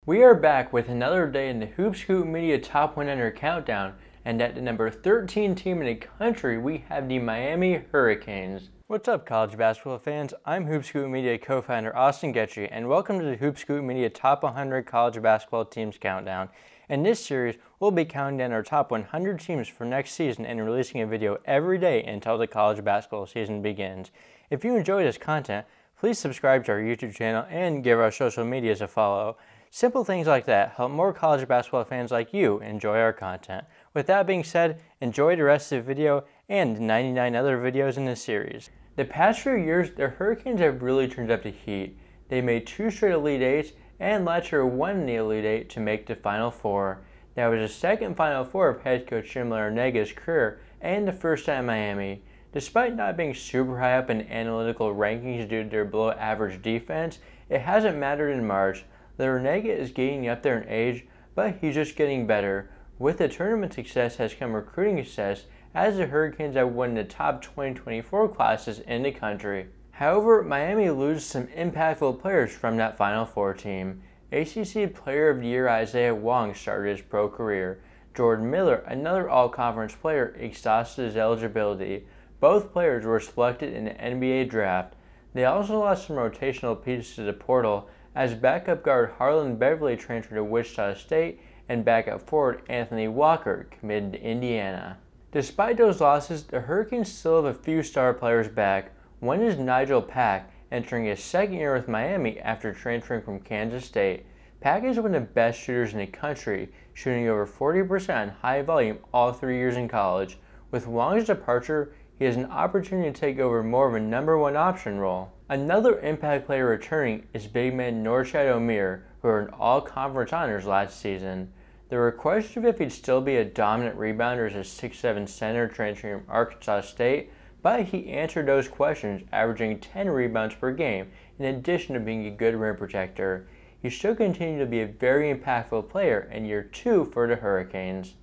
We are back with another day in the Hoop Scoop Media Top 100 Countdown, and at the number 13 team in the country, we have the Miami Hurricanes. What's up, college basketball fans? I'm Hoop Scoop Media co-founder Austin Getchie, and welcome to the Hoop Scoop Media Top 100 College Basketball Teams Countdown. In this series, we'll be counting down our top 100 teams for next season and releasing a video every day until the college basketball season begins. If you enjoy this content, please subscribe to our YouTube channel and give our social medias a follow. Simple things like that help more college basketball fans like you enjoy our content. With that being said, enjoy the rest of the video and the 99 other videos in this series. The past few years, the Hurricanes have really turned up the heat. They made 2 straight Elite Eights and last year won the Elite Eight to make the Final Four. That was the second Final Four of head coach Jim Larrañaga's career and the first at Miami. Despite not being super high up in analytical rankings due to their below average defense, it hasn't mattered in March. Larrañaga is getting up there in age, but he's just getting better. With the tournament success has come recruiting success, as the Hurricanes have won the top 2024 classes in the country. However, Miami loses some impactful players from that Final Four team. ACC Player of the Year Isaiah Wong started his pro career. Jordan Miller, another all-conference player, exhausted his eligibility. Both players were selected in the NBA draft. They also lost some rotational pieces to the portal, as backup guard Harlan Beverly transferred to Wichita State and backup forward Anthony Walker committed to Indiana. Despite those losses, the Hurricanes still have a few star players back. One is Nigel Pack, entering his second year with Miami after transferring from Kansas State. Pack is one of the best shooters in the country, shooting over 40% on high volume all 3 years in college. With Wong's departure, he has an opportunity to take over more of a #1 option role. Another impact player returning is big man Norchad Omier, who earned all-conference honors last season. There were questions if he'd still be a dominant rebounder as a 6'7" center transferring from Arkansas State, but he answered those questions, averaging 10 rebounds per game, in addition to being a good rim protector. He should continue to be a very impactful player in year 2 for the Hurricanes.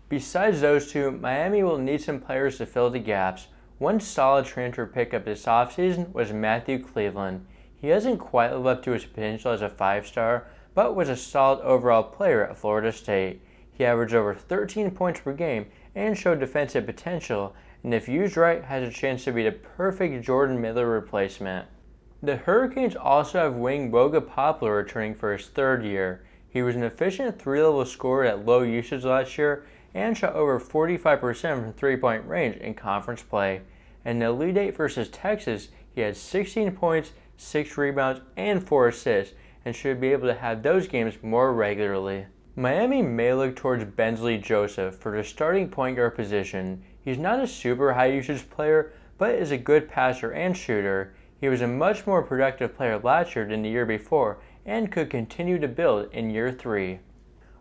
Besides those two, Miami will need some players to fill the gaps. One solid transfer pickup this offseason was Matthew Cleveland. He hasn't quite lived up to his potential as a 5-star, but was a solid overall player at Florida State. He averaged over 13 points per game and showed defensive potential, and if used right, has a chance to be the perfect Jordan Miller replacement. The Hurricanes also have wing Woga Poplar returning for his 3rd year. He was an efficient 3-level scorer at low usage last year and shot over 45% from 3-point range in conference play. In the Elite Eight versus Texas, he had 16 points, 6 rebounds, and 4 assists, and should be able to have those games more regularly. Miami may look towards Bensley Joseph for the starting point guard position. He's not a super high usage player, but is a good passer and shooter. He was a much more productive player last year than the year before, and could continue to build in year 3.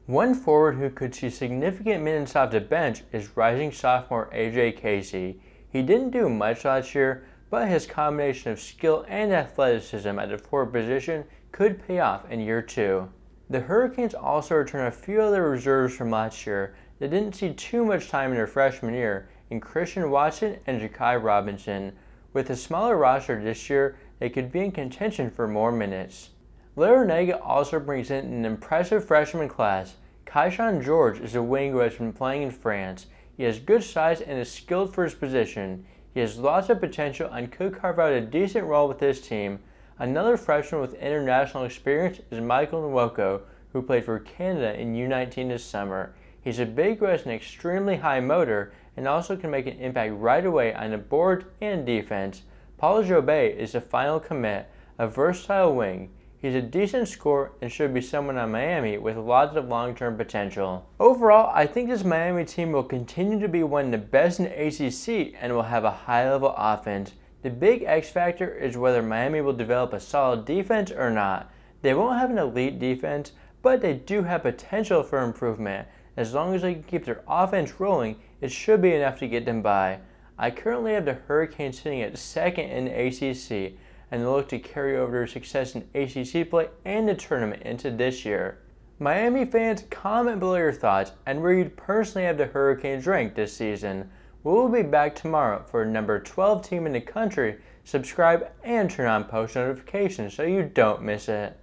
One forward who could see significant minutes off the bench is rising sophomore AJ Casey. He didn't do much last year, but his combination of skill and athleticism at the forward position could pay off in year 2. The Hurricanes also return a few other reserves from last year that didn't see too much time in their freshman year in Christian Watson and Ja'Kai Robinson. With a smaller roster this year, they could be in contention for more minutes. Larrañaga also brings in an impressive freshman class. Kaishan George is a wing who has been playing in France. He has good size and is skilled for his position. He has lots of potential and could carve out a decent role with this team. Another freshman with international experience is Michael Nwoko, who played for Canada in U19 this summer. He's a big who has an extremely high motor and also can make an impact right away on the board and defense. Paul Jobé is the final commit, a versatile wing. He's a decent scorer and should be someone on Miami with lots of long-term potential. Overall, I think this Miami team will continue to be one of the best in the ACC and will have a high-level offense. The big X factor is whether Miami will develop a solid defense or not. They won't have an elite defense, but they do have potential for improvement. As long as they can keep their offense rolling, it should be enough to get them by. I currently have the Hurricanes sitting at 2nd in the ACC, and they'll look to carry over their success in ACC play and the tournament into this year. Miami fans, comment below your thoughts and where you'd personally have the Hurricanes ranked this season. We'll be back tomorrow for number 12 team in the country. Subscribe and turn on post notifications so you don't miss it.